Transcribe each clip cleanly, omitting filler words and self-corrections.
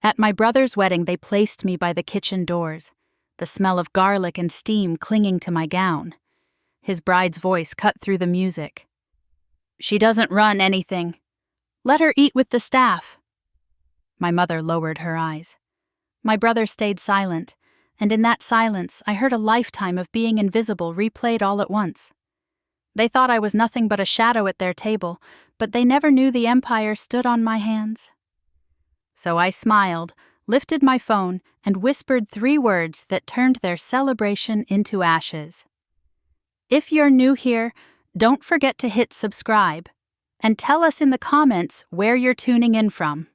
At my brother's wedding, they placed me by the kitchen doors, the smell of garlic and steam clinging to my gown. His bride's voice cut through the music. "She doesn't run anything. Let her eat with the staff." My mother lowered her eyes. My brother stayed silent, and in that silence I heard a lifetime of being invisible replayed all at once. They thought I was nothing but a shadow at their table, but they never knew the empire stood on my hands. So I smiled, lifted my phone, and whispered 3 words that turned their celebration into ashes. If you're new here, don't forget to hit subscribe, and tell us in the comments where you're tuning in from.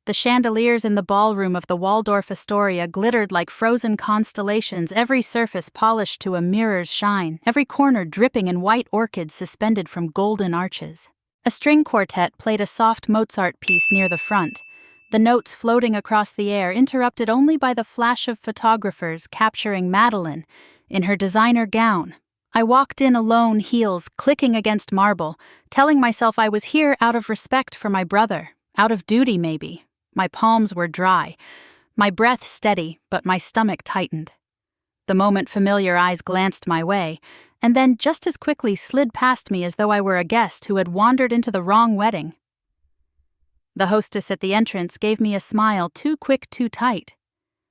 The chandeliers in the ballroom of the Waldorf Astoria glittered like frozen constellations, every surface polished to a mirror's shine, every corner dripping in white orchids suspended from golden arches. A string quartet played a soft Mozart piece near the front, the notes floating across the air, interrupted only by the flash of photographers capturing Madeline in her designer gown. I walked in alone, heels clicking against marble, telling myself I was here out of respect for my brother, out of duty maybe. My palms were dry, my breath steady, but my stomach tightened. The moment familiar eyes glanced my way, and then just as quickly slid past me as though I were a guest who had wandered into the wrong wedding. The hostess at the entrance gave me a smile too quick, too tight.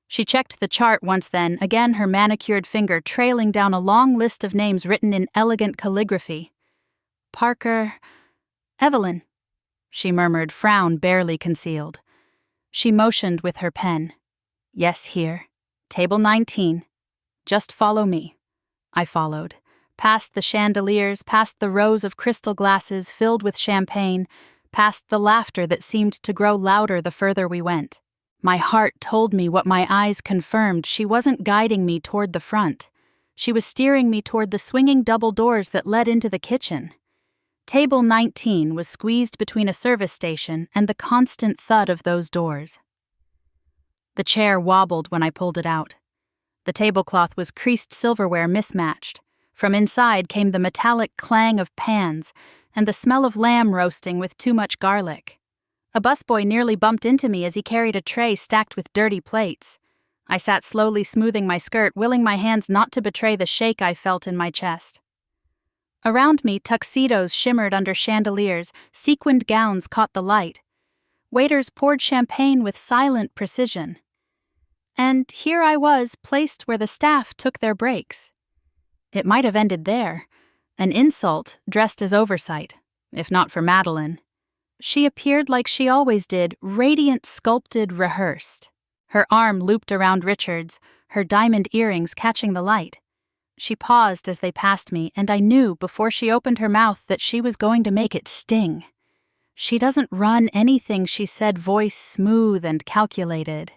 She checked the chart once then, again her manicured finger trailing down a long list of names written in elegant calligraphy. "Parker... Evelyn," she murmured, frown barely concealed. She motioned with her pen. "Yes, here. Table 19. Just follow me." I followed. Past the chandeliers, past the rows of crystal glasses filled with champagne, past the laughter that seemed to grow louder the further we went. My heart told me what my eyes confirmed. She wasn't guiding me toward the front. She was steering me toward the swinging double doors that led into the kitchen. Table 19 was squeezed between a service station and the constant thud of those doors. The chair wobbled when I pulled it out. The tablecloth was creased silverware mismatched. From inside came the metallic clang of pans and the smell of lamb roasting with too much garlic. A busboy nearly bumped into me as he carried a tray stacked with dirty plates. I sat slowly smoothing my skirt, willing my hands not to betray the shake I felt in my chest. Around me, tuxedos shimmered under chandeliers, sequined gowns caught the light. Waiters poured champagne with silent precision. And here I was, placed where the staff took their breaks. It might have ended there, an insult dressed as oversight, if not for Madeline. She appeared like she always did, radiant, sculpted, rehearsed. Her arm looped around Richard's, her diamond earrings catching the light. She paused as they passed me, and I knew before she opened her mouth that she was going to make it sting. "She doesn't run anything," she said, voice smooth and calculated.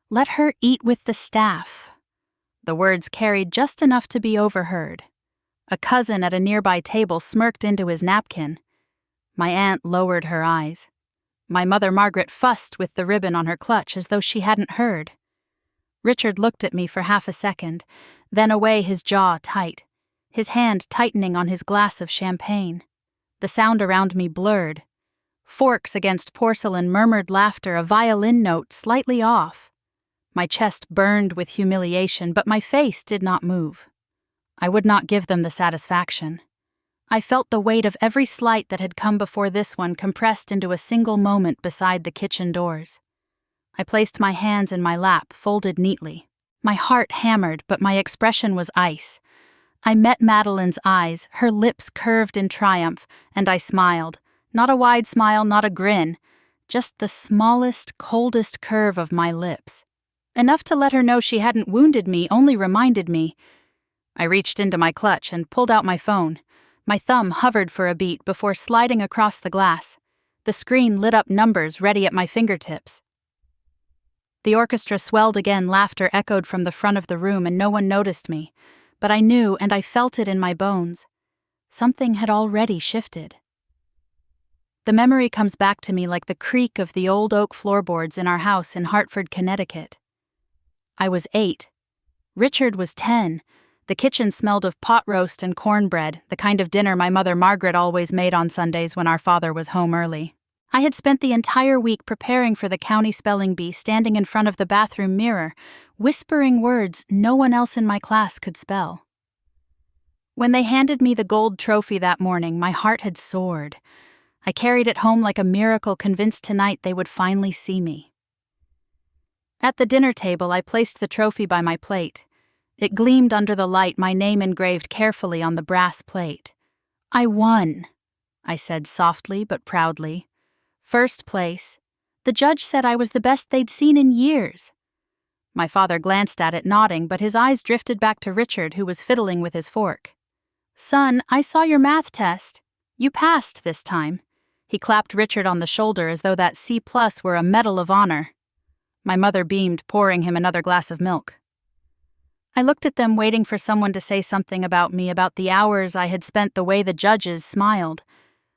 "Let her eat with the staff." The words carried just enough to be overheard. A cousin at a nearby table smirked into his napkin. My aunt lowered her eyes. My mother Margaret fussed with the ribbon on her clutch as though she hadn't heard. Richard looked at me for half a second, then away, his jaw tight, his hand tightening on his glass of champagne. The sound around me blurred. Forks against porcelain, murmured laughter, a violin note slightly off. My chest burned with humiliation, but my face did not move. I would not give them the satisfaction. I felt the weight of every slight that had come before this one compressed into a single moment beside the kitchen doors. I placed my hands in my lap, folded neatly. My heart hammered, but my expression was ice. I met Madeline's eyes, her lips curved in triumph, and I smiled. Not a wide smile, not a grin, just the smallest, coldest curve of my lips. Enough to let her know she hadn't wounded me, only reminded me. I reached into my clutch and pulled out my phone. My thumb hovered for a beat before sliding across the glass. The screen lit up numbers ready at my fingertips. The orchestra swelled again, laughter echoed from the front of the room, and no one noticed me. But I knew, and I felt it in my bones. Something had already shifted. The memory comes back to me like the creak of the old oak floorboards in our house in Hartford, Connecticut. I was 8. Richard was 10. The kitchen smelled of pot roast and cornbread, the kind of dinner my mother Margaret always made on Sundays when our father was home early. I had spent the entire week preparing for the county spelling bee, standing in front of the bathroom mirror, whispering words no one else in my class could spell. When they handed me the gold trophy that morning, my heart had soared. I carried it home like a miracle, convinced tonight they would finally see me. At the dinner table, I placed the trophy by my plate. It gleamed under the light, my name engraved carefully on the brass plate. "I won," I said softly but proudly. "First place. The judge said I was the best they'd seen in years." My father glanced at it, nodding, but his eyes drifted back to Richard, who was fiddling with his fork. "Son, I saw your math test. You passed this time." He clapped Richard on the shoulder as though that C+ were a medal of honor. My mother beamed, pouring him another glass of milk. I looked at them, waiting for someone to say something about me, about the hours I had spent, the way the judges smiled.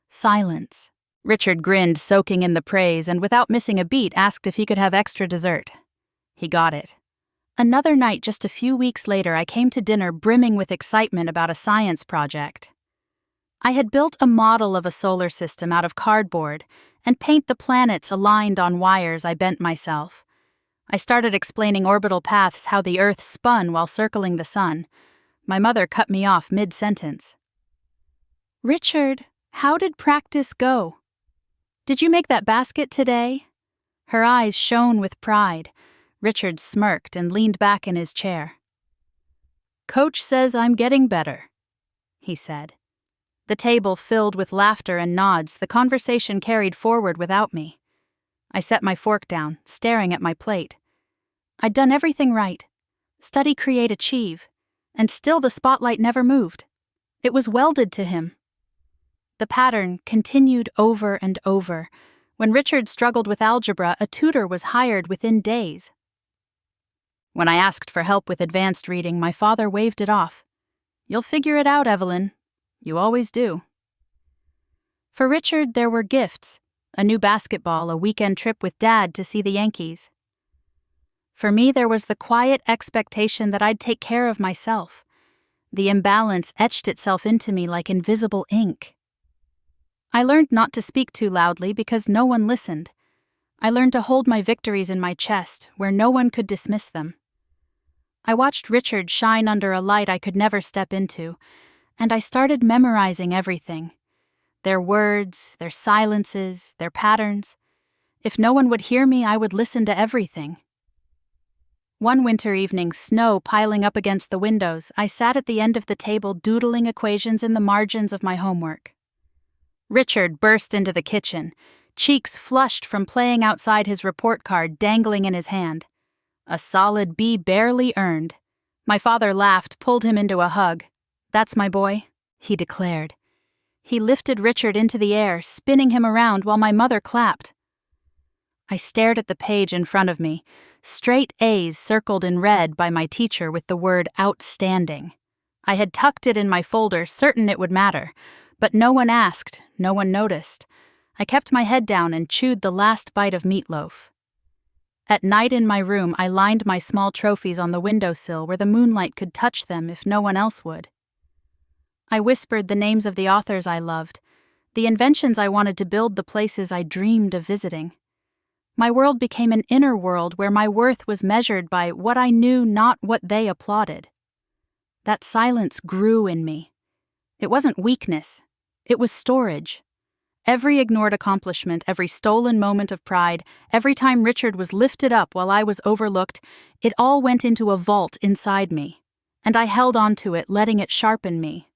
Silence. Richard grinned, soaking in the praise, and without missing a beat asked if he could have extra dessert. He got it. Another night, just a few weeks later, I came to dinner brimming with excitement about a science project. I had built a model of a solar system out of cardboard and paint the planets aligned on wires I bent myself. I started explaining orbital paths, how the Earth spun while circling the sun. My mother cut me off mid-sentence. "Richard, how did practice go? Did you make that basket today?" Her eyes shone with pride. Richard smirked and leaned back in his chair. "Coach says I'm getting better," he said. The table filled with laughter and nods. The conversation carried forward without me. I set my fork down, staring at my plate. I'd done everything right. Study, create, achieve. And still the spotlight never moved. It was welded to him. The pattern continued over and over. When Richard struggled with algebra, a tutor was hired within days. When I asked for help with advanced reading, my father waved it off. "You'll figure it out, Evelyn. You always do." For Richard, there were gifts. A new basketball, a weekend trip with Dad to see the Yankees. For me, there was the quiet expectation that I'd take care of myself. The imbalance etched itself into me like invisible ink. I learned not to speak too loudly because no one listened. I learned to hold my victories in my chest, where no one could dismiss them. I watched Richard shine under a light I could never step into, and I started memorizing everything. Their words, their silences, their patterns. If no one would hear me, I would listen to everything. One winter evening, snow piling up against the windows, I sat at the end of the table doodling equations in the margins of my homework. Richard burst into the kitchen, cheeks flushed from playing outside, his report card dangling in his hand. A solid B barely earned. My father laughed, pulled him into a hug. "That's my boy," he declared. He lifted Richard into the air, spinning him around while my mother clapped. I stared at the page in front of me, straight A's circled in red by my teacher with the word outstanding. I had tucked it in my folder, certain it would matter, but no one asked, no one noticed. I kept my head down and chewed the last bite of meatloaf. At night in my room, I lined my small trophies on the windowsill where the moonlight could touch them if no one else would. I whispered the names of the authors I loved, the inventions I wanted to build, the places I dreamed of visiting. My world became an inner world where my worth was measured by what I knew, not what they applauded. That silence grew in me. It wasn't weakness. It was storage. Every ignored accomplishment, every stolen moment of pride, every time Richard was lifted up while I was overlooked, it all went into a vault inside me, and I held on to it, letting it sharpen me.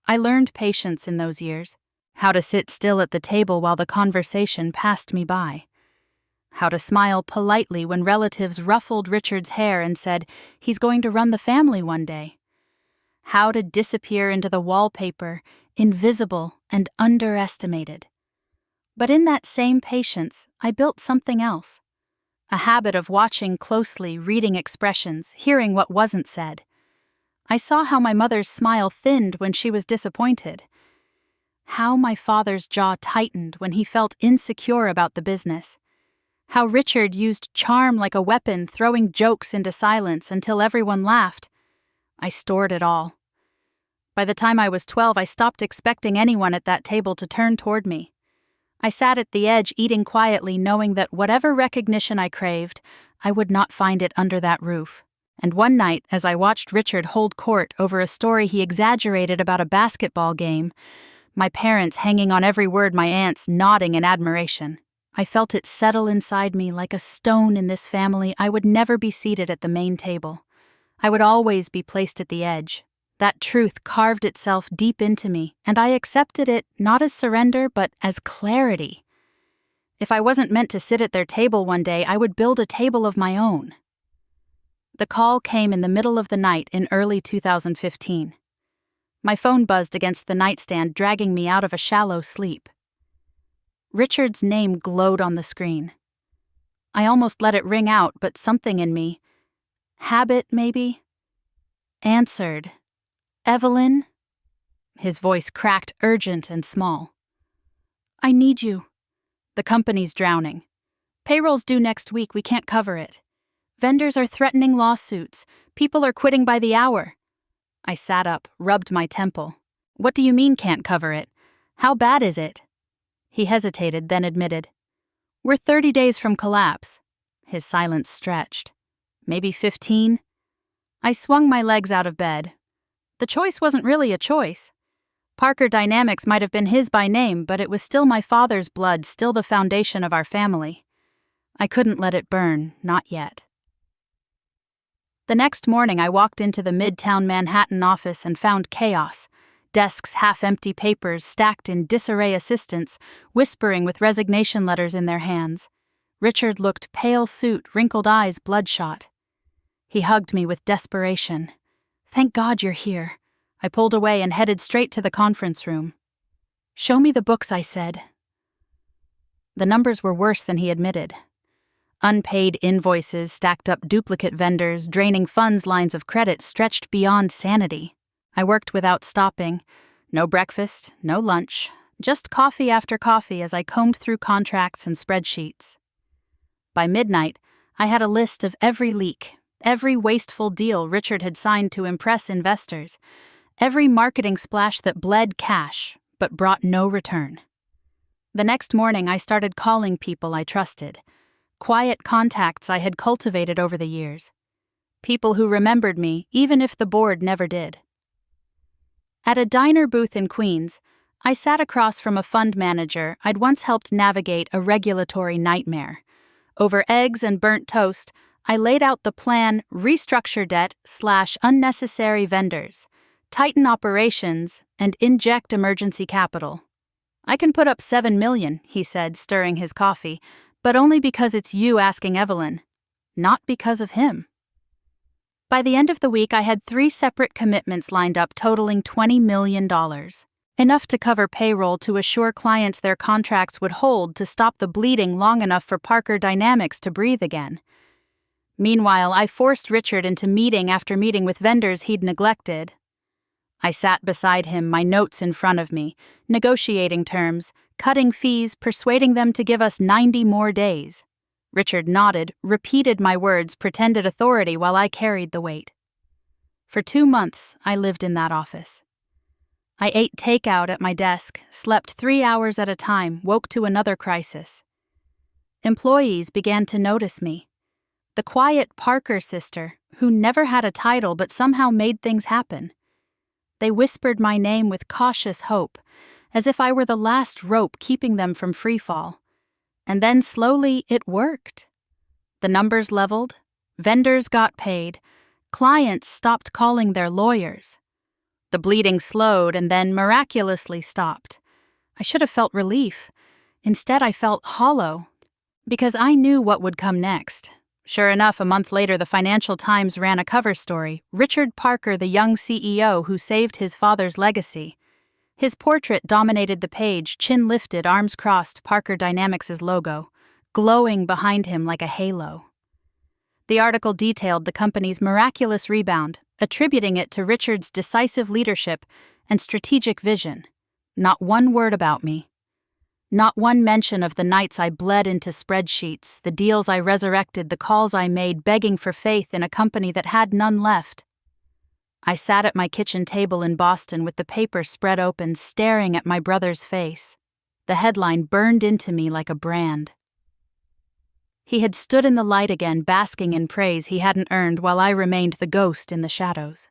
I learned patience in those years, how to sit still at the table while the conversation passed me by, how to smile politely when relatives ruffled Richard's hair and said, "He's going to run the family one day," how to disappear into the wallpaper, invisible and underestimated. But in that same patience, I built something else. A habit of watching closely, reading expressions, hearing what wasn't said. I saw how my mother's smile thinned when she was disappointed. How my father's jaw tightened when he felt insecure about the business. How Richard used charm like a weapon, throwing jokes into silence until everyone laughed. I stored it all. By the time I was 12, I stopped expecting anyone at that table to turn toward me. I sat at the edge eating quietly, knowing that whatever recognition I craved, I would not find it under that roof. And one night, as I watched Richard hold court over a story he exaggerated about a basketball game, my parents hanging on every word, my aunts nodding in admiration, I felt it settle inside me like a stone in this family. I would never be seated at the main table. I would always be placed at the edge. That truth carved itself deep into me, and I accepted it not as surrender, but as clarity. If I wasn't meant to sit at their table one day, I would build a table of my own. The call came in the middle of the night in early 2015. My phone buzzed against the nightstand, dragging me out of a shallow sleep. Richard's name glowed on the screen. I almost let it ring out, but something in me, habit maybe, answered. "Evelyn?" His voice cracked, urgent and small. "I need you. The company's drowning. Payroll's due next week, we can't cover it. Vendors are threatening lawsuits. People are quitting by the hour." I sat up, rubbed my temple. "What do you mean can't cover it? How bad is it?" He hesitated, then admitted. "We're 30 days from collapse." His silence stretched. "Maybe 15? I swung my legs out of bed. The choice wasn't really a choice. Parker Dynamics might have been his by name, but it was still my father's blood, still the foundation of our family. I couldn't let it burn, not yet. The next morning I walked into the Midtown Manhattan office and found chaos. Desks half-empty, papers stacked in disarray, assistants whispering with resignation letters in their hands. Richard looked pale, suit, wrinkled eyes bloodshot. He hugged me with desperation. "Thank God you're here." I pulled away and headed straight to the conference room. "Show me the books," I said. The numbers were worse than he admitted. Unpaid invoices stacked up, duplicate vendors, draining funds, lines of credit stretched beyond sanity. I worked without stopping. No breakfast, no lunch, just coffee after coffee as I combed through contracts and spreadsheets. By midnight, I had a list of every leak, every wasteful deal Richard had signed to impress investors, every marketing splash that bled cash but brought no return. The next morning, I started calling people I trusted, quiet contacts I had cultivated over the years, people who remembered me even if the board never did. At a diner booth in Queens, I sat across from a fund manager I'd once helped navigate a regulatory nightmare. Over eggs and burnt toast, I laid out the plan: restructure debt/unnecessary vendors, tighten operations, and inject emergency capital. "I can put up $7 million, he said, stirring his coffee, "but only because it's you asking Evelyn, not because of him." By the end of the week, I had 3 separate commitments lined up totaling $20 million, enough to cover payroll to assure clients their contracts would hold to stop the bleeding long enough for Parker Dynamics to breathe again. Meanwhile, I forced Richard into meeting after meeting with vendors he'd neglected. I sat beside him, my notes in front of me, negotiating terms, cutting fees, persuading them to give us 90 more days. Richard nodded, repeated my words, pretended authority while I carried the weight. For 2 months, I lived in that office. I ate takeout at my desk, slept 3 hours at a time, woke to another crisis. Employees began to notice me. The quiet Parker sister, who never had a title but somehow made things happen. They whispered my name with cautious hope, as if I were the last rope keeping them from freefall. And then slowly it worked. The numbers leveled, vendors got paid, clients stopped calling their lawyers. The bleeding slowed and then miraculously stopped. I should have felt relief. Instead, I felt hollow, because I knew what would come next. Sure enough, a month later, the Financial Times ran a cover story: Richard Parker, the young CEO who saved his father's legacy. His portrait dominated the page, chin lifted, arms crossed, Parker Dynamics' logo, glowing behind him like a halo. The article detailed the company's miraculous rebound, attributing it to Richard's decisive leadership and strategic vision. Not one word about me. Not one mention of the nights I bled into spreadsheets, the deals I resurrected, the calls I made begging for faith in a company that had none left. I sat at my kitchen table in Boston with the paper spread open, staring at my brother's face. The headline burned into me like a brand. He had stood in the light again, basking in praise he hadn't earned, while I remained the ghost in the shadows.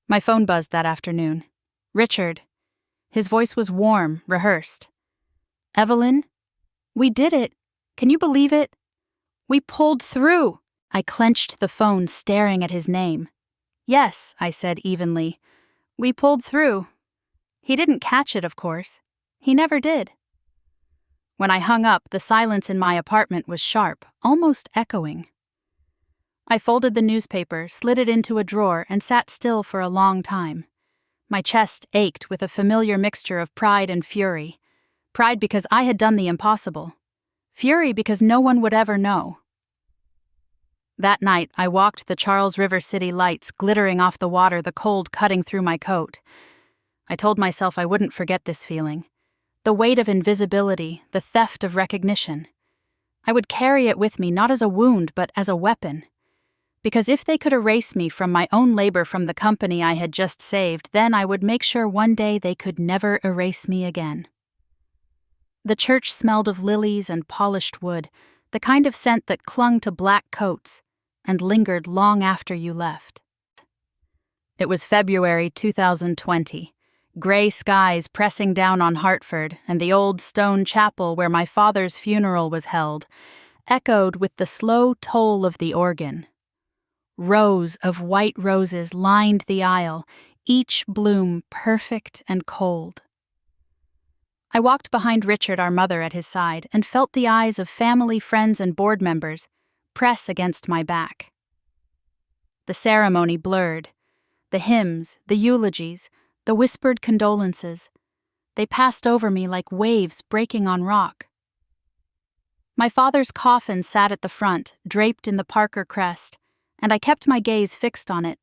My phone buzzed that afternoon. Richard. His voice was warm, rehearsed. "Evelyn? We did it. Can you believe it? We pulled through." I clenched the phone, staring at his name. "Yes," I said evenly. "We pulled through." He didn't catch it, of course. He never did. When I hung up, the silence in my apartment was sharp, almost echoing. I folded the newspaper, slid it into a drawer, and sat still for a long time. My chest ached with a familiar mixture of pride and fury. Pride because I had done the impossible. Fury because no one would ever know. That night, I walked the Charles River City lights glittering off the water, the cold cutting through my coat. I told myself I wouldn't forget this feeling. The weight of invisibility, the theft of recognition. I would carry it with me, not as a wound, but as a weapon. Because if they could erase me from my own labor from the company I had just saved, then I would make sure one day they could never erase me again. The church smelled of lilies and polished wood, the kind of scent that clung to black coats and lingered long after you left. It was February 2020, gray skies pressing down on Hartford, and the old stone chapel where my father's funeral was held echoed with the slow toll of the organ. Rows of white roses lined the aisle, each bloom perfect and cold. I walked behind Richard, our mother, at his side, and felt the eyes of family, friends, and board members press against my back. The ceremony blurred. The hymns, the eulogies, the whispered condolences. They passed over me like waves breaking on rock. My father's coffin sat at the front, draped in the Parker crest, and I kept my gaze fixed on it,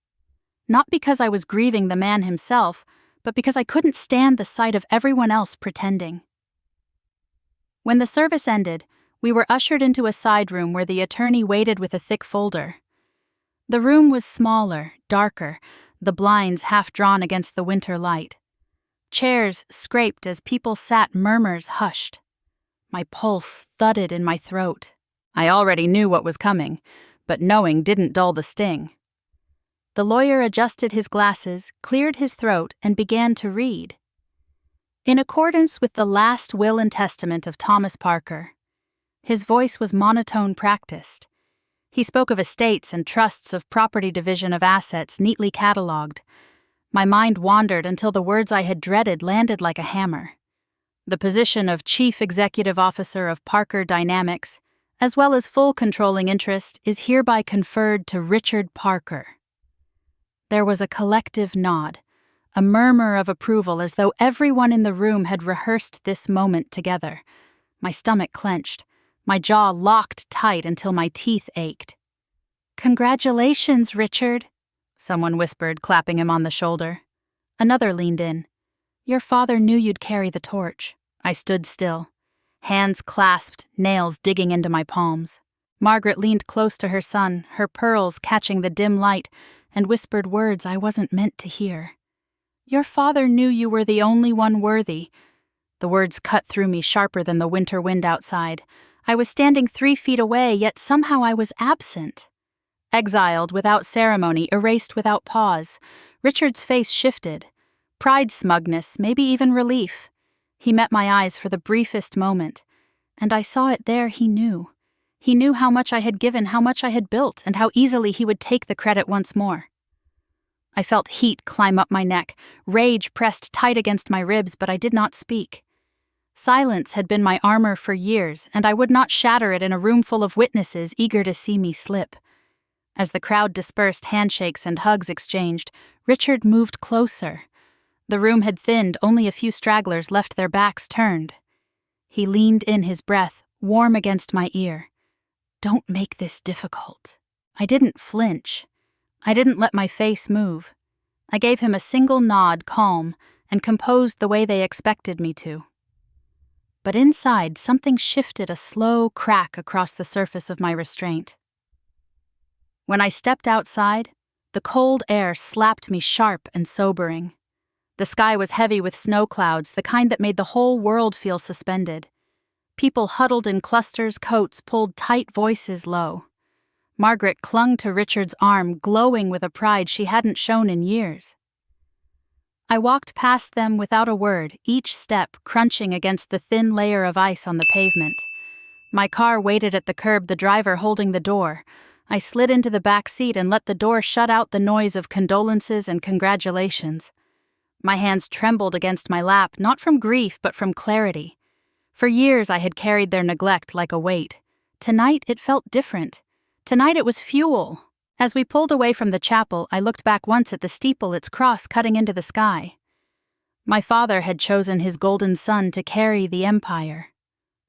not because I was grieving the man himself, but because I couldn't stand the sight of everyone else pretending. When the service ended, we were ushered into a side room where the attorney waited with a thick folder. The room was smaller, darker, the blinds half drawn against the winter light. Chairs scraped as people sat, murmurs hushed. My pulse thudded in my throat. I already knew what was coming, but knowing didn't dull the sting. The lawyer adjusted his glasses, cleared his throat, and began to read. In accordance with the last will and testament of Thomas Parker. His voice was monotone, practiced. He spoke of estates and trusts, of property division of assets neatly catalogued. My mind wandered until the words I had dreaded landed like a hammer. The position of Chief Executive Officer of Parker Dynamics, as well as full controlling interest, is hereby conferred to Richard Parker. There was a collective nod, a murmur of approval, as though everyone in the room had rehearsed this moment together. My stomach clenched, my jaw locked tight until my teeth ached. "Congratulations, Richard," someone whispered, clapping him on the shoulder. Another leaned in. "Your father knew you'd carry the torch." I stood still, hands clasped, nails digging into my palms. Margaret leaned close to her son, her pearls catching the dim light, and whispered words I wasn't meant to hear. "Your father knew you were the only one worthy." The words cut through me sharper than the winter wind outside. I was standing 3 feet away, yet somehow I was absent. Exiled without ceremony, erased without pause. Richard's face shifted. Pride, smugness, maybe even relief. He met my eyes for the briefest moment, and I saw it there. He knew. He knew how much I had given, how much I had built, and how easily he would take the credit once more. I felt heat climb up my neck, rage pressed tight against my ribs, but I did not speak. Silence had been my armor for years, and I would not shatter it in a room full of witnesses eager to see me slip. As the crowd dispersed, handshakes and hugs exchanged, Richard moved closer. The room had thinned, only a few stragglers left their backs turned. He leaned in, his breath warm against my ear. "Don't make this difficult." I didn't flinch. I didn't let my face move. I gave him a single nod, calm, and composed the way they expected me to. But inside, something shifted, a slow crack across the surface of my restraint. When I stepped outside, the cold air slapped me sharp and sobering. The sky was heavy with snow clouds, the kind that made the whole world feel suspended. People huddled in clusters, coats pulled tight, voices low. Margaret clung to Richard's arm, glowing with a pride she hadn't shown in years. I walked past them without a word, each step crunching against the thin layer of ice on the pavement. My car waited at the curb, the driver holding the door. I slid into the back seat and let the door shut out the noise of condolences and congratulations. My hands trembled against my lap, not from grief but from clarity. For years I had carried their neglect like a weight. Tonight it felt different. Tonight it was fuel. As we pulled away from the chapel, I looked back once at the steeple, its cross cutting into the sky. My father had chosen his golden son to carry the empire.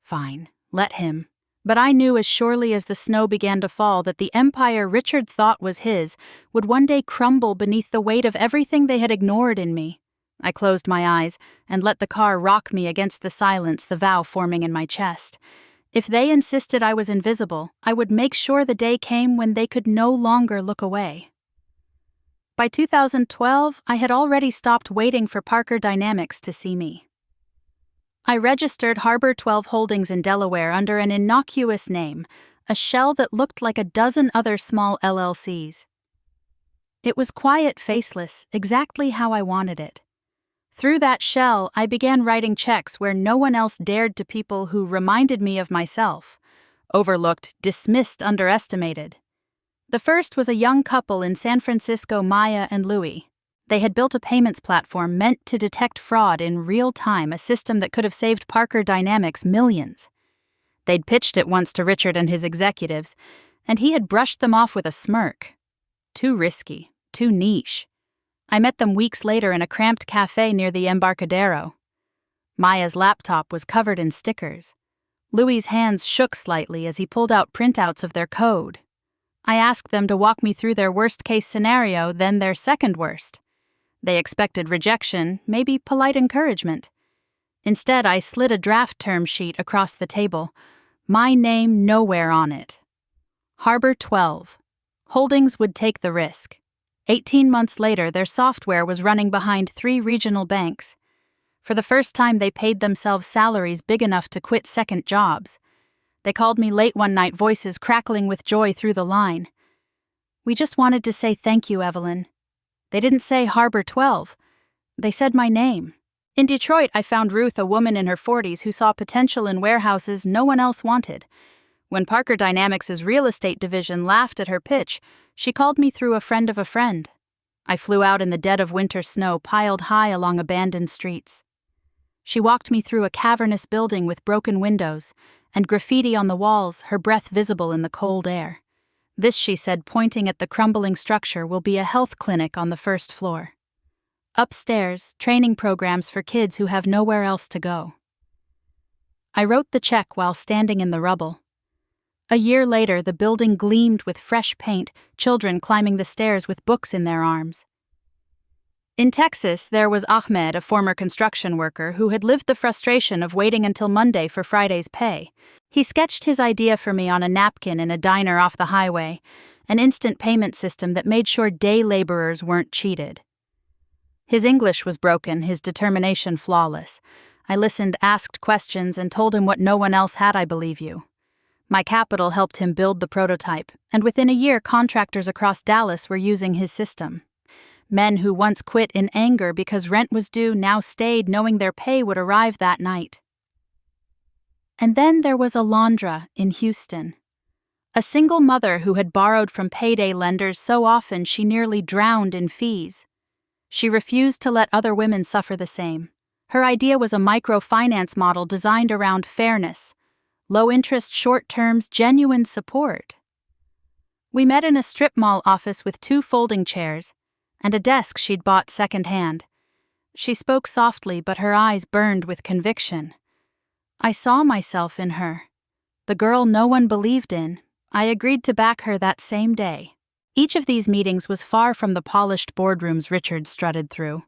Fine, let him. But I knew as surely as the snow began to fall that the empire Richard thought was his would one day crumble beneath the weight of everything they had ignored in me. I closed my eyes and let the car rock me against the silence, the vow forming in my chest. If they insisted I was invisible, I would make sure the day came when they could no longer look away. By 2012, I had already stopped waiting for Parker Dynamics to see me. I registered Harbor 12 Holdings in Delaware under an innocuous name, a shell that looked like a dozen other small LLCs. It was quiet, faceless, exactly how I wanted it. Through that shell, I began writing checks where no one else dared, to people who reminded me of myself. Overlooked, dismissed, underestimated. The first was a young couple in San Francisco, Maya and Louie. They had built a payments platform meant to detect fraud in real time, a system that could have saved Parker Dynamics millions. They'd pitched it once to Richard and his executives, and he had brushed them off with a smirk. Too risky, too niche. I met them weeks later in a cramped cafe near the Embarcadero. Maya's laptop was covered in stickers. Louie's hands shook slightly as he pulled out printouts of their code. I asked them to walk me through their worst-case scenario, then their second worst. They expected rejection, maybe polite encouragement. Instead, I slid a draft term sheet across the table. My name nowhere on it. Harbor 12. Holdings would take the risk. 18 months later, their software was running behind 3 regional banks. For the first time, they paid themselves salaries big enough to quit second jobs. They called me late one night, voices crackling with joy through the line. "We just wanted to say thank you, Evelyn." They didn't say Harbor 12. They said my name. In Detroit, I found Ruth, a woman in her 40s who saw potential in warehouses no one else wanted. When Parker Dynamics' real estate division laughed at her pitch, she called me through a friend of a friend. I flew out in the dead of winter snow piled high along abandoned streets. She walked me through a cavernous building with broken windows and graffiti on the walls, her breath visible in the cold air. "This," she said, pointing at the crumbling structure, "will be a health clinic on the first floor. Upstairs, training programs for kids who have nowhere else to go." I wrote the check while standing in the rubble. A year later, the building gleamed with fresh paint, children climbing the stairs with books in their arms. In Texas, there was Ahmed, a former construction worker who had lived the frustration of waiting until Monday for Friday's pay. He sketched his idea for me on a napkin in a diner off the highway, an instant payment system that made sure day laborers weren't cheated. His English was broken, his determination flawless. I listened, asked questions, and told him what no one else had, "I believe you." My capital helped him build the prototype, and within a year contractors across Dallas were using his system. Men who once quit in anger because rent was due now stayed knowing their pay would arrive that night. And then there was Alondra in Houston. A single mother who had borrowed from payday lenders so often she nearly drowned in fees. She refused to let other women suffer the same. Her idea was a microfinance model designed around fairness, low interest, short terms, genuine support. We met in a strip mall office with 2 folding chairs and a desk she'd bought secondhand. She spoke softly, but her eyes burned with conviction. I saw myself in her. The girl no one believed in. I agreed to back her that same day. Each of these meetings was far from the polished boardrooms Richard strutted through.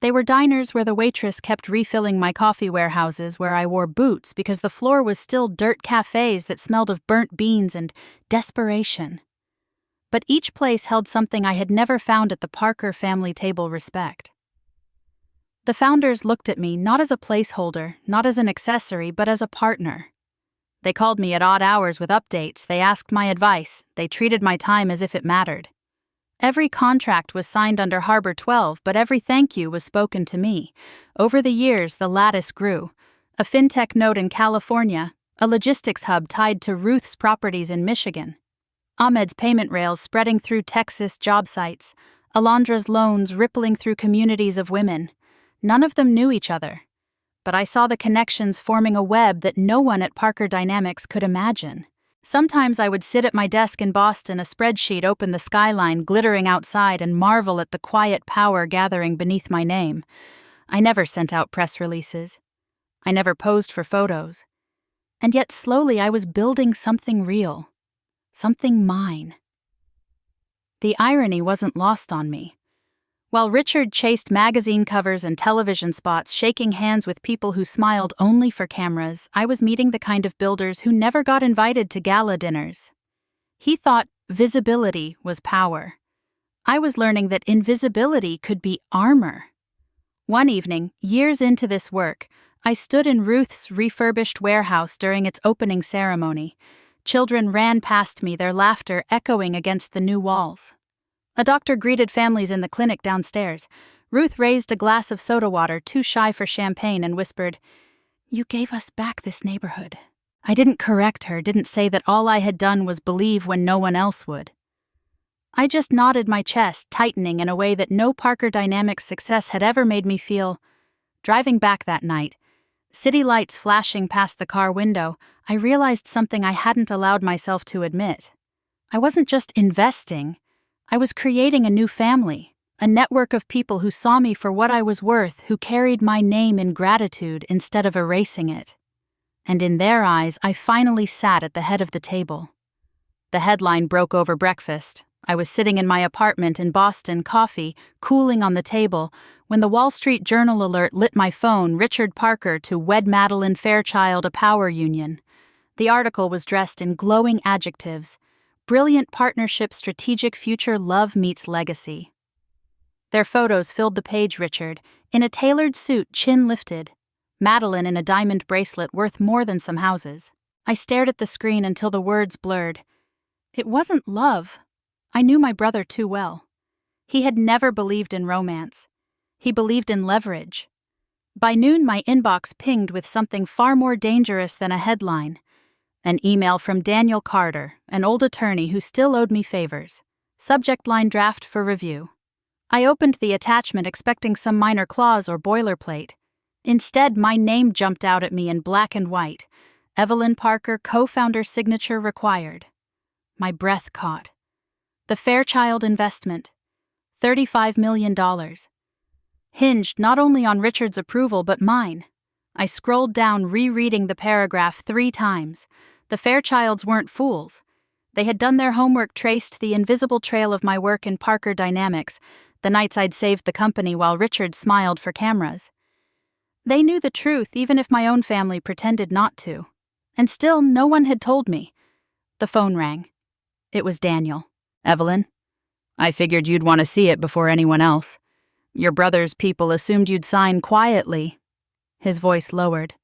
They were diners where the waitress kept refilling my coffee warehouses, where I wore boots because the floor was still dirt, cafes that smelled of burnt beans and desperation. But each place held something I had never found at the Parker family table: respect. The founders looked at me not as a placeholder, not as an accessory, but as a partner. They called me at odd hours with updates, they asked my advice, they treated my time as if it mattered. Every contract was signed under Harbor 12, but every thank you was spoken to me. Over the years, the lattice grew. A fintech node in California, a logistics hub tied to Ruth's properties in Michigan, Ahmed's payment rails spreading through Texas job sites, Alondra's loans rippling through communities of women. None of them knew each other, but I saw the connections forming a web that no one at Parker Dynamics could imagine. Sometimes I would sit at my desk in Boston, a spreadsheet open, the skyline glittering outside, and marvel at the quiet power gathering beneath my name. I never sent out press releases. I never posed for photos. And yet slowly I was building something real. Something mine. The irony wasn't lost on me. While Richard chased magazine covers and television spots, shaking hands with people who smiled only for cameras, I was meeting the kind of builders who never got invited to gala dinners. He thought visibility was power. I was learning that invisibility could be armor. One evening, years into this work, I stood in Ruth's refurbished warehouse during its opening ceremony. Children ran past me, their laughter echoing against the new walls. A doctor greeted families in the clinic downstairs. Ruth raised a glass of soda water, too shy for champagne, and whispered, "You gave us back this neighborhood." I didn't correct her, didn't say that all I had done was believe when no one else would. I just nodded, my chest tightening in a way that no Parker Dynamics success had ever made me feel. Driving back that night, city lights flashing past the car window, I realized something I hadn't allowed myself to admit. I wasn't just investing. I was creating a new family, a network of people who saw me for what I was worth, who carried my name in gratitude instead of erasing it. And in their eyes, I finally sat at the head of the table. The headline broke over breakfast. I was sitting in my apartment in Boston, coffee cooling on the table, when the Wall Street Journal alert lit my phone. Richard Parker to wed Madeline Fairchild, a power union. The article was dressed in glowing adjectives. Brilliant partnership, strategic future, love meets legacy. Their photos filled the page. Richard, in a tailored suit, chin lifted. Madeline in a diamond bracelet worth more than some houses. I stared at the screen until the words blurred. It wasn't love. I knew my brother too well. He had never believed in romance. He believed in leverage. By noon, my inbox pinged with something far more dangerous than a headline. An email from Daniel Carter, an old attorney who still owed me favors. Subject line: draft for review. I opened the attachment expecting some minor clause or boilerplate. Instead, my name jumped out at me in black and white. Evelyn Parker, co-founder, signature required. My breath caught. The Fairchild investment. $35 million. Hinged not only on Richard's approval but mine. I scrolled down, rereading the paragraph 3 times. The Fairchilds weren't fools. They had done their homework, traced the invisible trail of my work in Parker Dynamics, the nights I'd saved the company while Richard smiled for cameras. They knew the truth, even if my own family pretended not to. And still, no one had told me. The phone rang. It was Daniel. "Evelyn, I figured you'd want to see it before anyone else. Your brother's people assumed you'd sign quietly." His voice lowered.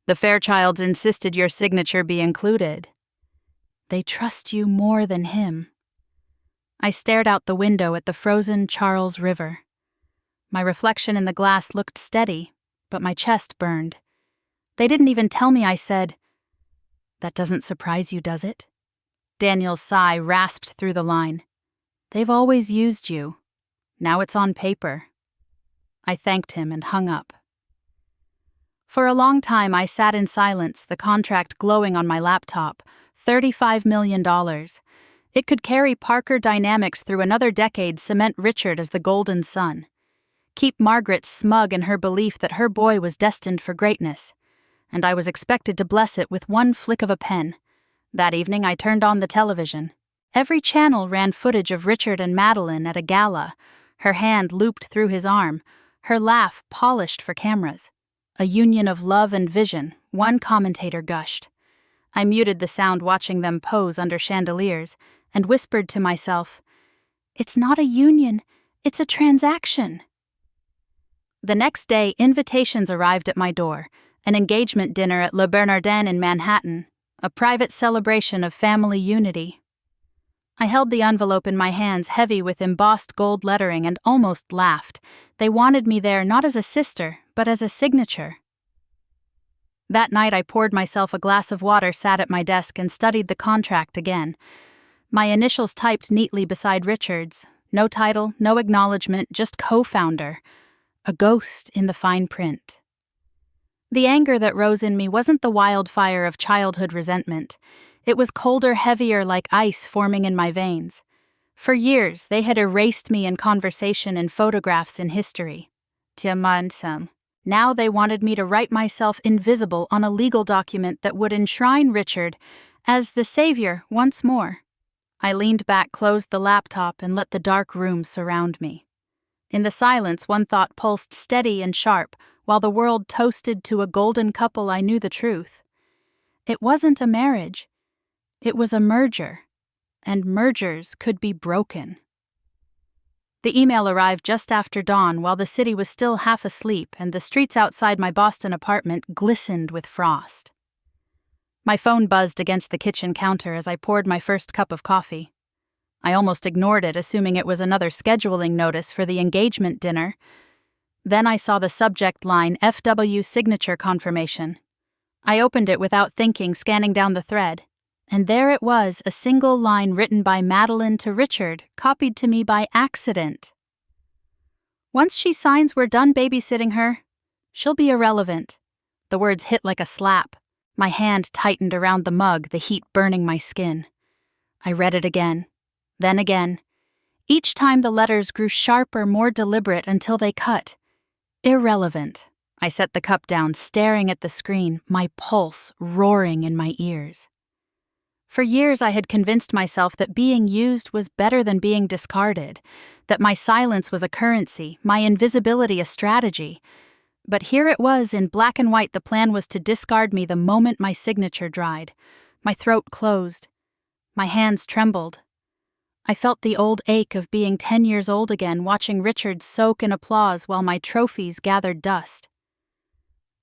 "The Fairchilds insisted your signature be included. They trust you more than him." I stared out the window at the frozen Charles River. My reflection in the glass looked steady, but my chest burned. They didn't even tell me. I said, "That doesn't surprise you, does it?" Daniel's sigh rasped through the line. "They've always used you. Now it's on paper." I thanked him and hung up. For a long time I sat in silence, the contract glowing on my laptop. $35 million. It could carry Parker Dynamics through another decade, cement Richard as the golden son. Keep Margaret smug in her belief that her boy was destined for greatness. And I was expected to bless it with one flick of a pen. That evening I turned on the television. Every channel ran footage of Richard and Madeline at a gala, her hand looped through his arm, her laugh polished for cameras. A union of love and vision, one commentator gushed. I muted the sound, watching them pose under chandeliers, and whispered to myself, "It's not a union, it's a transaction." The next day, invitations arrived at my door, an engagement dinner at Le Bernardin in Manhattan, a private celebration of family unity. I held the envelope in my hands, heavy with embossed gold lettering, and almost laughed. They wanted me there not as a sister, but as a signature. That night I poured myself a glass of water, sat at my desk, and studied the contract again. My initials typed neatly beside Richard's. No title, no acknowledgement, just co-founder. A ghost in the fine print. The anger that rose in me wasn't the wildfire of childhood resentment. It was colder, heavier, like ice forming in my veins. For years, they had erased me in conversation and photographs in history. Now they wanted me to write myself invisible on a legal document that would enshrine Richard as the savior once more. I leaned back, closed the laptop, and let the dark room surround me. In the silence, one thought pulsed steady and sharp, while the world toasted to a golden couple. I knew the truth. It wasn't a marriage. It was a merger, and mergers could be broken. The email arrived just after dawn, while the city was still half asleep and the streets outside my Boston apartment glistened with frost. My phone buzzed against the kitchen counter as I poured my first cup of coffee. I almost ignored it, assuming it was another scheduling notice for the engagement dinner. Then I saw the subject line, FW signature confirmation. I opened it without thinking, scanning down the thread. And there it was, a single line written by Madeline to Richard, copied to me by accident. Once she signs we're done babysitting her, she'll be irrelevant. The words hit like a slap. My hand tightened around the mug, the heat burning my skin. I read it again, then again. Each time the letters grew sharper, more deliberate, until they cut. Irrelevant. I set the cup down, staring at the screen, my pulse roaring in my ears. For years I had convinced myself that being used was better than being discarded, that my silence was a currency, my invisibility a strategy. But here it was, in black and white. The plan was to discard me the moment my signature dried. My throat closed. My hands trembled. I felt the old ache of being 10 years old again, watching Richard soak in applause while my trophies gathered dust.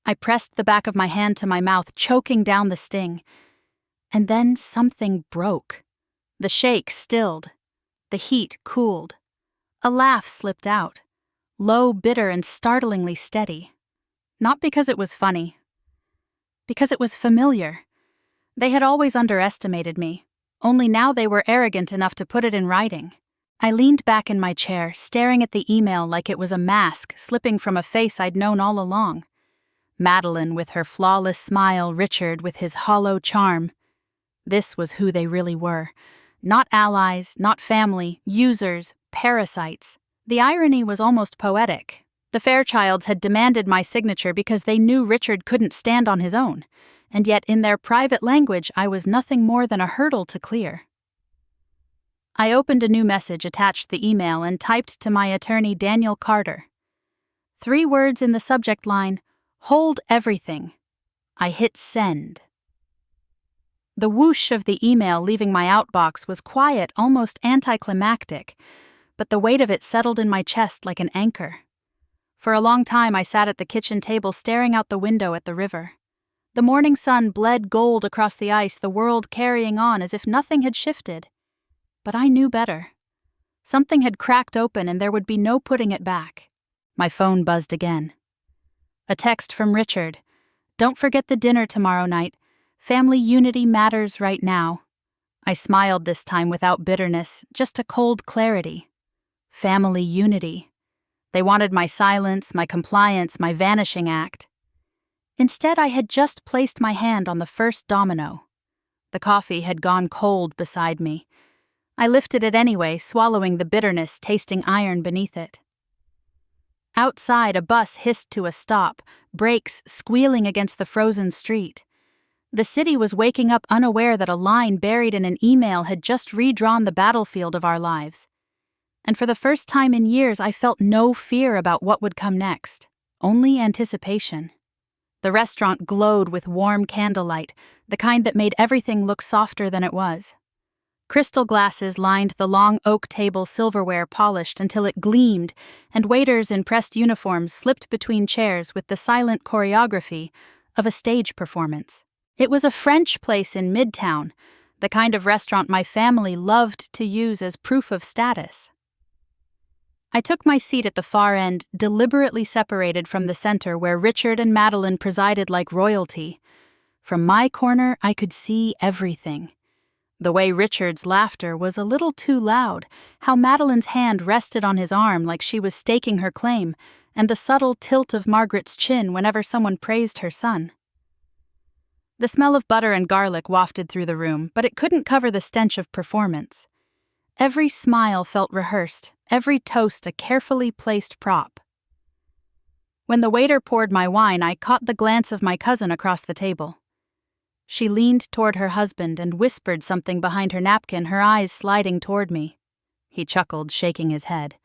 I pressed the back of my hand to my mouth, choking down the sting. And then something broke. The shake stilled. The heat cooled. A laugh slipped out. Low, bitter, and startlingly steady. Not because it was funny. Because it was familiar. They had always underestimated me. Only now they were arrogant enough to put it in writing. I leaned back in my chair, staring at the email like it was a mask slipping from a face I'd known all along. Madeline with her flawless smile, Richard with his hollow charm. This was who they really were. Not allies, not family, users, parasites. The irony was almost poetic. The Fairchilds had demanded my signature because they knew Richard couldn't stand on his own, and yet in their private language I was nothing more than a hurdle to clear. I opened a new message, attached the email, and typed to my attorney Daniel Carter. 3 words in the subject line, hold everything. I hit send. The whoosh of the email leaving my outbox was quiet, almost anticlimactic, but the weight of it settled in my chest like an anchor. For a long time I sat at the kitchen table, staring out the window at the river. The morning sun bled gold across the ice, the world carrying on as if nothing had shifted. But I knew better. Something had cracked open and there would be no putting it back. My phone buzzed again. A text from Richard. Don't forget the dinner tomorrow night. Family unity matters right now. I smiled this time without bitterness, just a cold clarity. Family unity. They wanted my silence, my compliance, my vanishing act. Instead, I had just placed my hand on the first domino. The coffee had gone cold beside me. I lifted it anyway, swallowing the bitterness, tasting iron beneath it. Outside, a bus hissed to a stop, brakes squealing against the frozen street. The city was waking up, unaware that a line buried in an email had just redrawn the battlefield of our lives. And for the first time in years, I felt no fear about what would come next, only anticipation. The restaurant glowed with warm candlelight, the kind that made everything look softer than it was. Crystal glasses lined the long oak table, silverware polished until it gleamed, and waiters in pressed uniforms slipped between chairs with the silent choreography of a stage performance. It was a French place in Midtown, the kind of restaurant my family loved to use as proof of status. I took my seat at the far end, deliberately separated from the center where Richard and Madeline presided like royalty. From my corner, I could see everything. The way Richard's laughter was a little too loud, how Madeline's hand rested on his arm like she was staking her claim, and the subtle tilt of Margaret's chin whenever someone praised her son. The smell of butter and garlic wafted through the room, but it couldn't cover the stench of performance. Every smile felt rehearsed, every toast a carefully placed prop. When the waiter poured my wine, I caught the glance of my cousin across the table. She leaned toward her husband and whispered something behind her napkin, her eyes sliding toward me. He chuckled, shaking his head.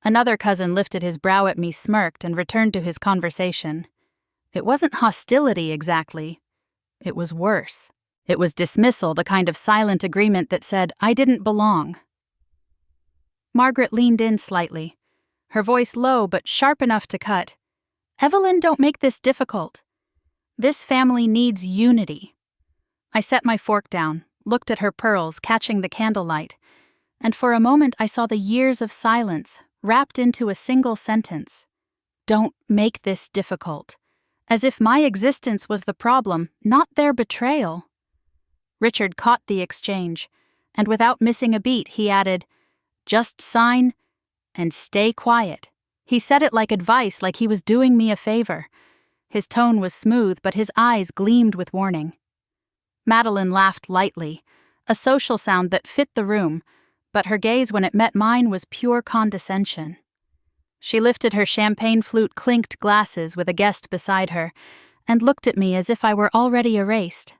Another cousin lifted his brow at me, smirked, and returned to his conversation. It wasn't hostility exactly. It was worse. It was dismissal, the kind of silent agreement that said, I didn't belong. Margaret leaned in slightly, her voice low but sharp enough to cut. Evelyn, don't make this difficult. This family needs unity. I set my fork down, looked at her pearls, catching the candlelight, and for a moment I saw the years of silence wrapped into a single sentence. Don't make this difficult. As if my existence was the problem, not their betrayal. Richard caught the exchange, and without missing a beat, he added, just sign and stay quiet. He said it like advice, like he was doing me a favor. His tone was smooth, but his eyes gleamed with warning. Madeline laughed lightly, a social sound that fit the room, but her gaze when it met mine was pure condescension. She lifted her champagne flute-clinked glasses with a guest beside her, and looked at me as if I were already erased.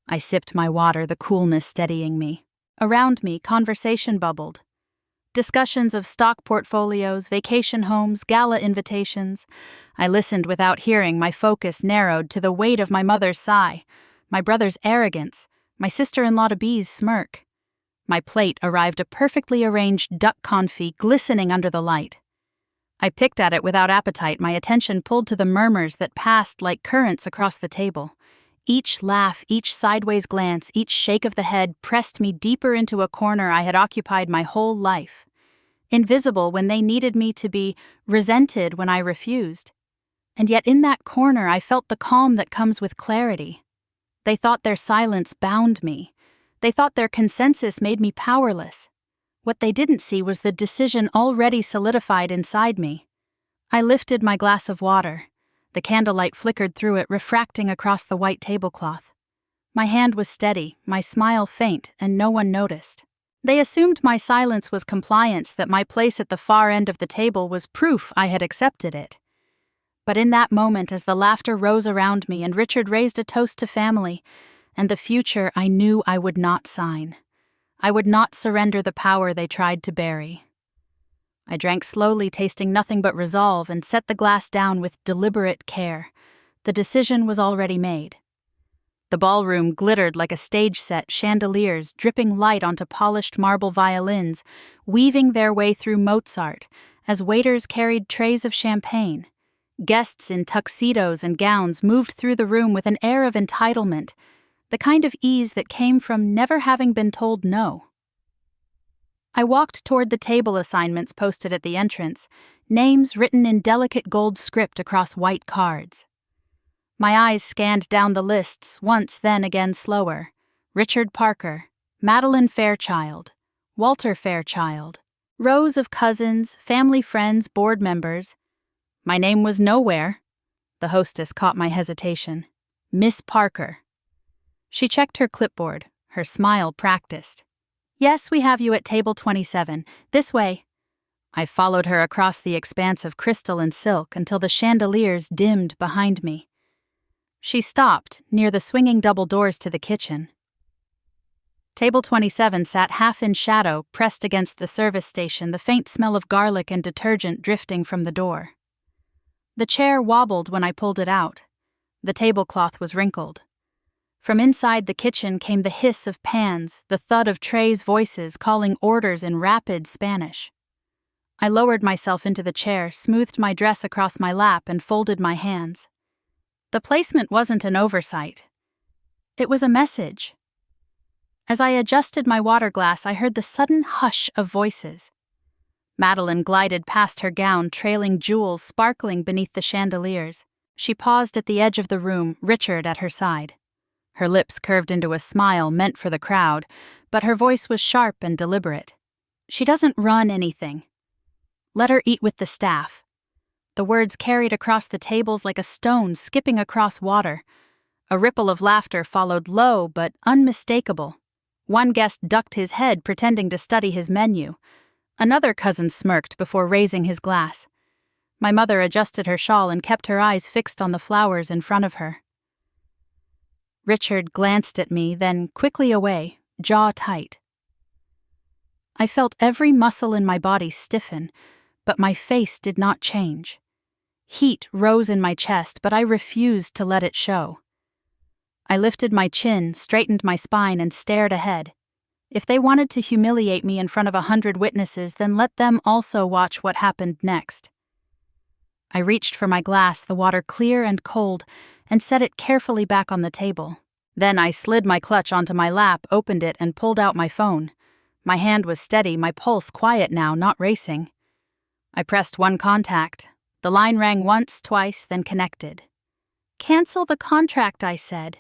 I sipped my water, the coolness steadying me. Around me, conversation bubbled. Discussions of stock portfolios, vacation homes, gala invitations. I listened without hearing, my focus narrowed to the weight of my mother's sigh, my brother's arrogance, my sister-in-law to be's smirk. My plate arrived a perfectly arranged duck confit glistening under the light. I picked at it without appetite, my attention pulled to the murmurs that passed like currents across the table. Each laugh, each sideways glance, each shake of the head pressed me deeper into a corner I had occupied my whole life. Invisible when they needed me to be, resented when I refused. And yet in that corner I felt the calm that comes with clarity. They thought their silence bound me. They thought their consensus made me powerless. What they didn't see was the decision already solidified inside me. I lifted my glass of water. The candlelight flickered through it, refracting across the white tablecloth. My hand was steady, my smile faint, and no one noticed. They assumed my silence was compliance, that my place at the far end of the table was proof I had accepted it. But in that moment, as the laughter rose around me and Richard raised a toast to family and the future, I knew I would not sign. I would not surrender the power they tried to bury. I drank slowly, tasting nothing but resolve, and set the glass down with deliberate care. The decision was already made. The ballroom glittered like a stage set, chandeliers dripping light onto polished marble violins, weaving their way through Mozart, as waiters carried trays of champagne. Guests in tuxedos and gowns moved through the room with an air of entitlement, the kind of ease that came from never having been told no. I walked toward the table assignments posted at the entrance, names written in delicate gold script across white cards. My eyes scanned down the lists, once then again slower. Richard Parker, Madeline Fairchild, Walter Fairchild, rows of cousins, family friends, board members. My name was nowhere. The hostess caught my hesitation. Miss Parker. She checked her clipboard, her smile practiced. Yes, we have you at table 27. This way. I followed her across the expanse of crystal and silk until the chandeliers dimmed behind me. She stopped near the swinging double doors to the kitchen. Table 27 sat half in shadow, pressed against the service station, the faint smell of garlic and detergent drifting from the door. The chair wobbled when I pulled it out. The tablecloth was wrinkled. From inside the kitchen came the hiss of pans, the thud of trays' voices calling orders in rapid Spanish. I lowered myself into the chair, smoothed my dress across my lap, and folded my hands. The placement wasn't an oversight. It was a message. As I adjusted my water glass, I heard the sudden hush of voices. Madeline glided past her gown, trailing jewels sparkling beneath the chandeliers. She paused at the edge of the room, Richard at her side. Her lips curved into a smile meant for the crowd, but her voice was sharp and deliberate. "She doesn't run anything. Let her eat with the staff." The words carried across the tables like a stone skipping across water. A ripple of laughter followed, low but unmistakable. One guest ducked his head, pretending to study his menu. Another cousin smirked before raising his glass. My mother adjusted her shawl and kept her eyes fixed on the flowers in front of her. Richard glanced at me, then quickly away, jaw tight. I felt every muscle in my body stiffen, but my face did not change. Heat rose in my chest, but I refused to let it show. I lifted my chin, straightened my spine, and stared ahead. If they wanted to humiliate me in front of 100 witnesses, then let them also watch what happened next. I reached for my glass, the water clear and cold, and set it carefully back on the table. Then I slid my clutch onto my lap, opened it, and pulled out my phone. My hand was steady, my pulse quiet now, not racing. I pressed one contact. The line rang once, twice, then connected. "Cancel the contract," I said.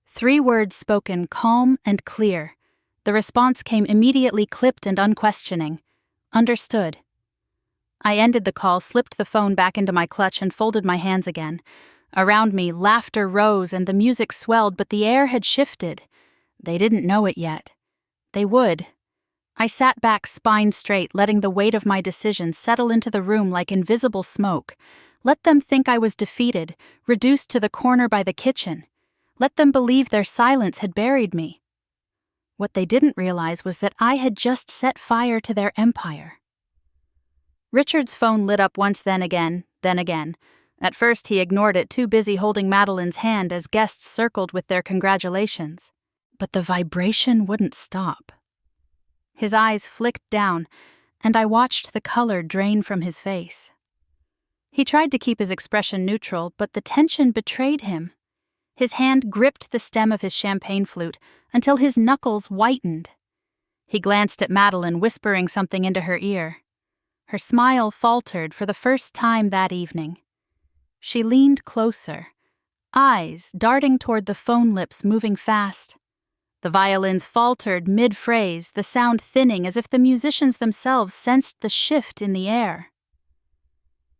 3 words spoken, calm and clear. The response came immediately, clipped and unquestioning. "Understood." I ended the call, slipped the phone back into my clutch, and folded my hands again. Around me, laughter rose and the music swelled, but the air had shifted. They didn't know it yet. They would. I sat back, spine straight, letting the weight of my decision settle into the room like invisible smoke. Let them think I was defeated, reduced to the corner by the kitchen. Let them believe their silence had buried me. What they didn't realize was that I had just set fire to their empire. Richard's phone lit up once, then again, then again. At first he ignored it, too busy holding Madeline's hand as guests circled with their congratulations. But the vibration wouldn't stop. His eyes flicked down, and I watched the color drain from his face. He tried to keep his expression neutral, but the tension betrayed him. His hand gripped the stem of his champagne flute until his knuckles whitened. He glanced at Madeline, whispering something into her ear. Her smile faltered for the first time that evening. She leaned closer, eyes darting toward the phone lips, moving fast. The violins faltered mid-phrase, the sound thinning as if the musicians themselves sensed the shift in the air.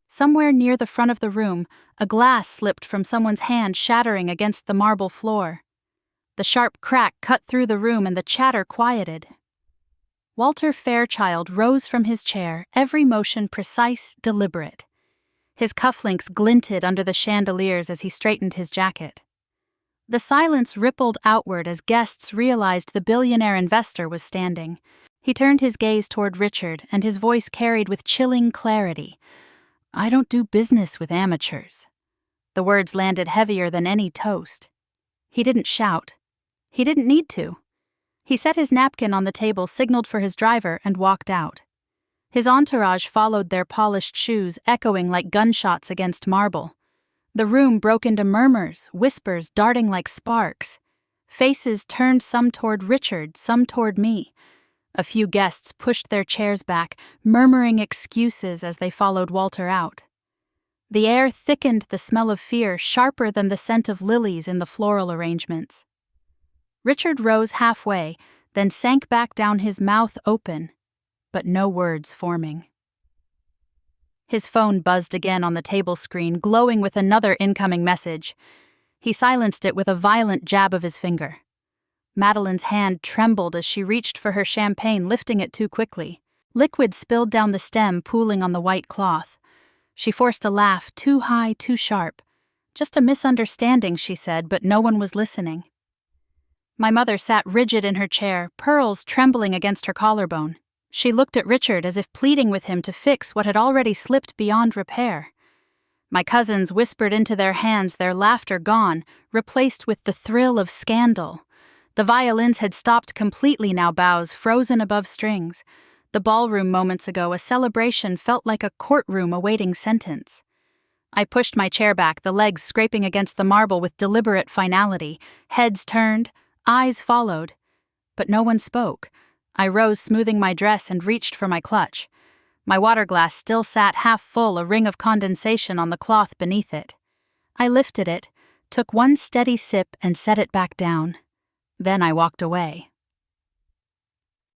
Somewhere near the front of the room, a glass slipped from someone's hand, shattering against the marble floor. The sharp crack cut through the room and the chatter quieted. Walter Fairchild rose from his chair, every motion precise, deliberate. His cufflinks glinted under the chandeliers as he straightened his jacket. The silence rippled outward as guests realized the billionaire investor was standing. He turned his gaze toward Richard, and his voice carried with chilling clarity. "I don't do business with amateurs." The words landed heavier than any toast. He didn't shout. He didn't need to. He set his napkin on the table, signaled for his driver, and walked out. His entourage followed, their polished shoes echoing like gunshots against marble. The room broke into murmurs, whispers darting like sparks. Faces turned, some toward Richard, some toward me. A few guests pushed their chairs back, murmuring excuses as they followed Walter out. The air thickened, the smell of fear sharper than the scent of lilies in the floral arrangements. Richard rose halfway, then sank back down, his mouth open, but no words forming. His phone buzzed again on the table screen, glowing with another incoming message. He silenced it with a violent jab of his finger. Madeline's hand trembled as she reached for her champagne, lifting it too quickly. Liquid spilled down the stem, pooling on the white cloth. She forced a laugh, too high, too sharp. "Just a misunderstanding," she said, but no one was listening. My mother sat rigid in her chair, pearls trembling against her collarbone. She looked at Richard as if pleading with him to fix what had already slipped beyond repair. My cousins whispered into their hands, their laughter gone, replaced with the thrill of scandal. The violins had stopped completely now, bows frozen above strings. The ballroom moments ago, a celebration, felt like a courtroom awaiting sentence. I pushed my chair back, the legs scraping against the marble with deliberate finality. Heads turned, eyes followed. But no one spoke. I rose, smoothing my dress, and reached for my clutch. My water glass still sat half full, a ring of condensation on the cloth beneath it. I lifted it, took one steady sip, and set it back down. Then I walked away.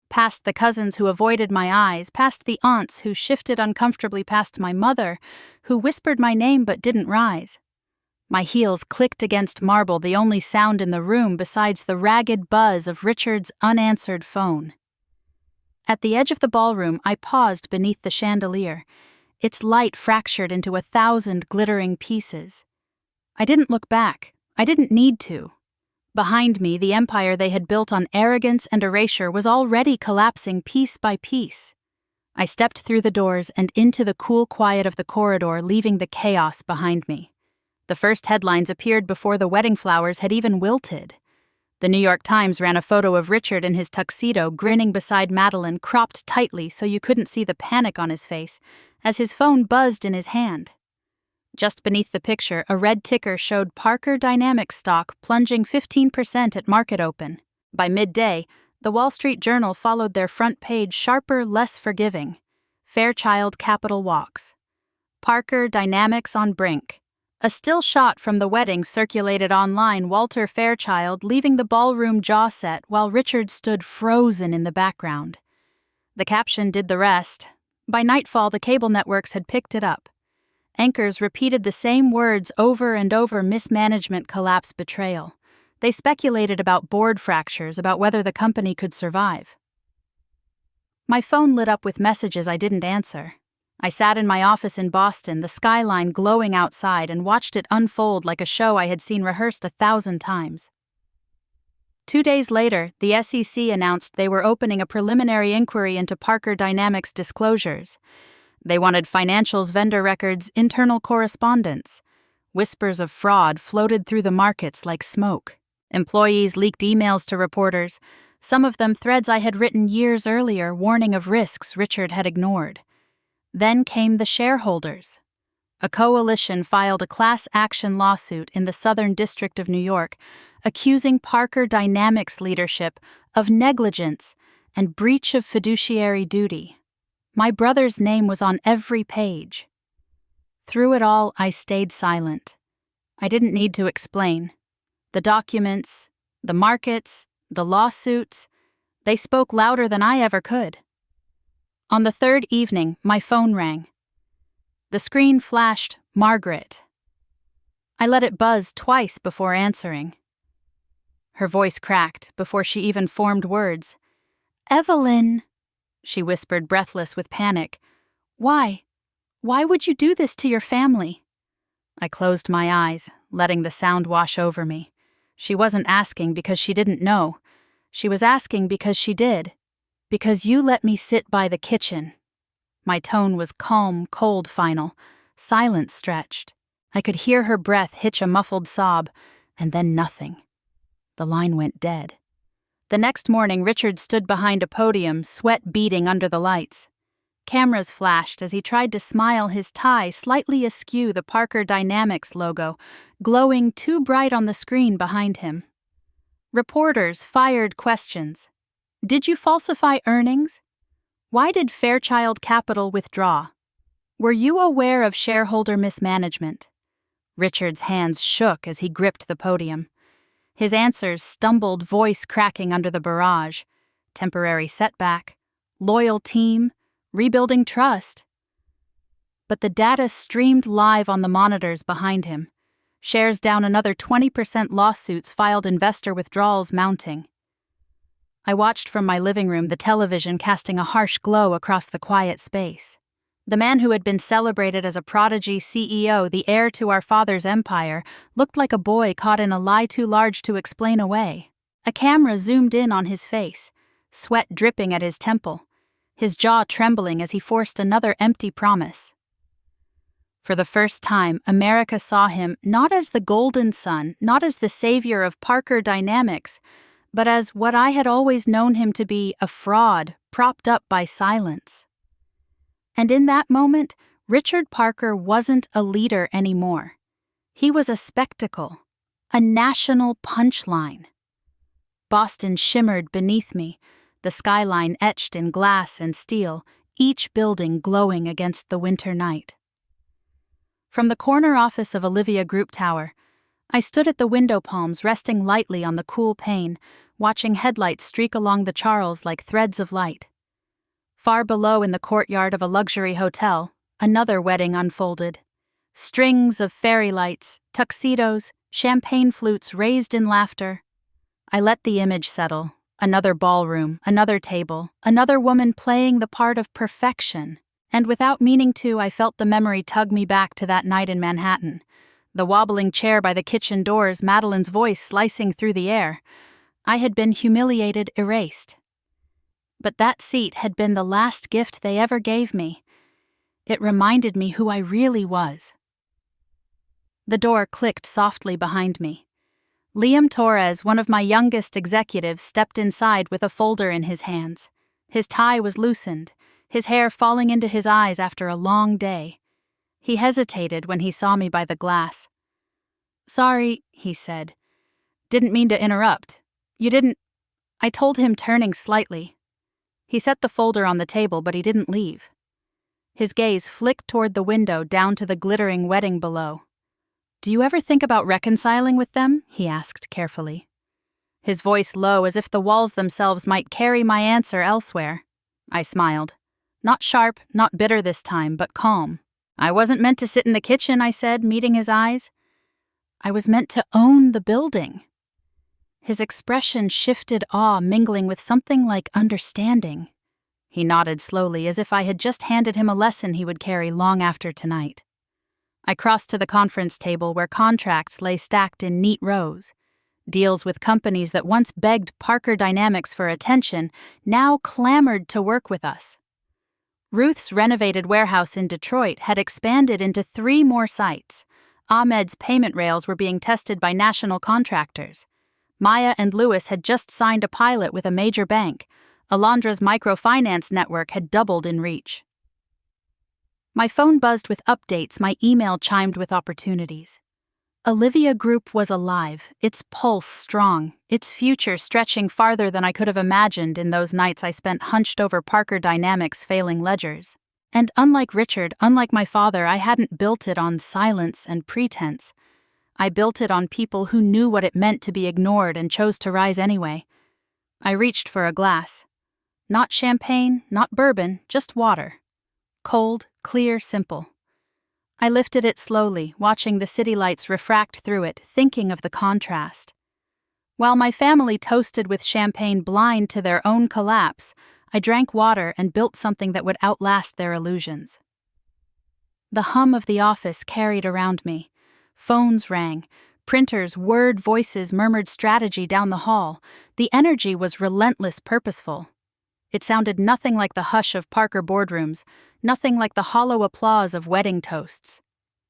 Past the cousins who avoided my eyes, past the aunts who shifted uncomfortably, past my mother, who whispered my name but didn't rise. My heels clicked against marble, the only sound in the room besides the ragged buzz of Richard's unanswered phone. At the edge of the ballroom, I paused beneath the chandelier, its light fractured into 1,000 glittering pieces. I didn't look back. I didn't need to. Behind me, the empire they had built on arrogance and erasure was already collapsing piece by piece. I stepped through the doors and into the cool quiet of the corridor, leaving the chaos behind me. The first headlines appeared before the wedding flowers had even wilted. The New York Times ran a photo of Richard in his tuxedo, grinning beside Madeline, cropped tightly so you couldn't see the panic on his face, as his phone buzzed in his hand. Just beneath the picture, a red ticker showed Parker Dynamics stock plunging 15% at market open. By midday, the Wall Street Journal followed their front page, sharper, less forgiving. Fairchild Capital walks. Parker Dynamics on brink. A still shot from the wedding circulated online, Walter Fairchild leaving the ballroom jaw set while Richard stood frozen in the background. The caption did the rest. By nightfall, the cable networks had picked it up. Anchors repeated the same words over and over: mismanagement, collapse, betrayal. They speculated about board fractures, about whether the company could survive. My phone lit up with messages I didn't answer. I sat in my office in Boston, the skyline glowing outside, and watched it unfold like a show I had seen rehearsed 1,000 times. 2 days later, the SEC announced they were opening a preliminary inquiry into Parker Dynamics disclosures. They wanted financials, vendor records, internal correspondence. Whispers of fraud floated through the markets like smoke. Employees leaked emails to reporters, some of them threads I had written years earlier, warning of risks Richard had ignored. Then came the shareholders. A coalition filed a class action lawsuit in the Southern District of New York, accusing Parker Dynamics leadership of negligence and breach of fiduciary duty. My brother's name was on every page. Through it all, I stayed silent. I didn't need to explain. The documents, the markets, the lawsuits, they spoke louder than I ever could. On the third evening, my phone rang. The screen flashed, Margaret. I let it buzz twice before answering. Her voice cracked before she even formed words. "Evelyn," she whispered, breathless with panic. "Why? Why would you do this to your family?" I closed my eyes, letting the sound wash over me. She wasn't asking because she didn't know. She was asking because she did. "Because you let me sit by the kitchen." My tone was calm, cold, final. Silence stretched. I could hear her breath hitch a muffled sob, and then nothing. The line went dead. The next morning, Richard stood behind a podium, sweat beading under the lights. Cameras flashed as he tried to smile, his tie slightly askew, the Parker Dynamics logo, glowing too bright on the screen behind him. Reporters fired questions. Did you falsify earnings? Why did Fairchild Capital withdraw? Were you aware of shareholder mismanagement? Richard's hands shook as he gripped the podium. His answers stumbled, voice cracking under the barrage. Temporary setback, loyal team, rebuilding trust. But the data streamed live on the monitors behind him. Shares down another 20%, lawsuits filed, investor withdrawals mounting. I watched from my living room, the television casting a harsh glow across the quiet space. The man who had been celebrated as a prodigy CEO, the heir to our father's empire, looked like a boy caught in a lie too large to explain away. A camera zoomed in on his face, sweat dripping at his temple, his jaw trembling as he forced another empty promise. For the first time, America saw him not as the golden son, not as the savior of Parker Dynamics, but as what I had always known him to be, a fraud propped up by silence. And in that moment, Richard Parker wasn't a leader anymore. He was a spectacle, a national punchline. Boston shimmered beneath me, the skyline etched in glass and steel, each building glowing against the winter night. From the corner office of Olivia Group Tower, I stood at the window palms resting lightly on the cool pane, watching headlights streak along the Charles like threads of light. Far below in the courtyard of a luxury hotel, another wedding unfolded. Strings of fairy lights, tuxedos, champagne flutes raised in laughter. I let the image settle. Another ballroom, another table, another woman playing the part of perfection. And without meaning to, I felt the memory tug me back to that night in Manhattan. The wobbling chair by the kitchen doors, Madeline's voice slicing through the air. I had been humiliated, erased. But that seat had been the last gift they ever gave me. It reminded me who I really was. The door clicked softly behind me. Liam Torres, one of my youngest executives, stepped inside with a folder in his hands. His tie was loosened, his hair falling into his eyes after a long day. He hesitated when he saw me by the glass. "Sorry," he said. "Didn't mean to interrupt. You didn't—" I told him, turning slightly. He set the folder on the table, but he didn't leave. His gaze flicked toward the window down to the glittering wedding below. "Do you ever think about reconciling with them?" he asked carefully. His voice low, as if the walls themselves might carry my answer elsewhere. I smiled. Not sharp, not bitter this time, but calm. "I wasn't meant to sit in the kitchen," I said, meeting his eyes. "I was meant to own the building." His expression shifted, awe mingling with something like understanding. He nodded slowly, as if I had just handed him a lesson he would carry long after tonight. I crossed to the conference table where contracts lay stacked in neat rows. Deals with companies that once begged Parker Dynamics for attention now clamored to work with us. Ruth's renovated warehouse in Detroit had expanded into 3 more sites. Ahmed's payment rails were being tested by national contractors. Maya and Lewis had just signed a pilot with a major bank. Alondra's microfinance network had doubled in reach. My phone buzzed with updates, my email chimed with opportunities. Olivia Group was alive, its pulse strong, its future stretching farther than I could have imagined in those nights I spent hunched over Parker Dynamics' failing ledgers. And unlike Richard, unlike my father, I hadn't built it on silence and pretense. I built it on people who knew what it meant to be ignored and chose to rise anyway. I reached for a glass. Not champagne, not bourbon, just water. Cold, clear, simple. I lifted it slowly, watching the city lights refract through it, thinking of the contrast. While my family toasted with champagne blind to their own collapse, I drank water and built something that would outlast their illusions. The hum of the office carried around me. Phones rang. Printers' word voices murmured strategy down the hall. The energy was relentless, purposeful. It sounded nothing like the hush of Parker boardrooms, nothing like the hollow applause of wedding toasts.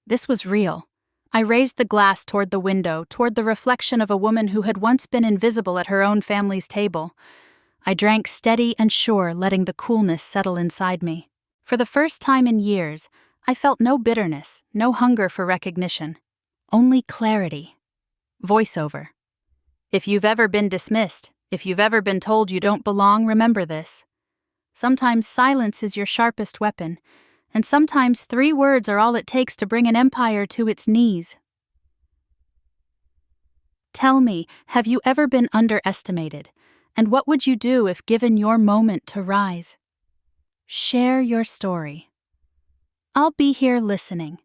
This was real. I raised the glass toward the window, toward the reflection of a woman who had once been invisible at her own family's table. I drank steady and sure, letting the coolness settle inside me. For the first time in years, I felt no bitterness, no hunger for recognition. Only clarity. Voiceover. If you've ever been dismissed, if you've ever been told you don't belong, remember this. Sometimes silence is your sharpest weapon, and sometimes 3 words are all it takes to bring an empire to its knees. Tell me, have you ever been underestimated? And what would you do if given your moment to rise? Share your story. I'll be here listening.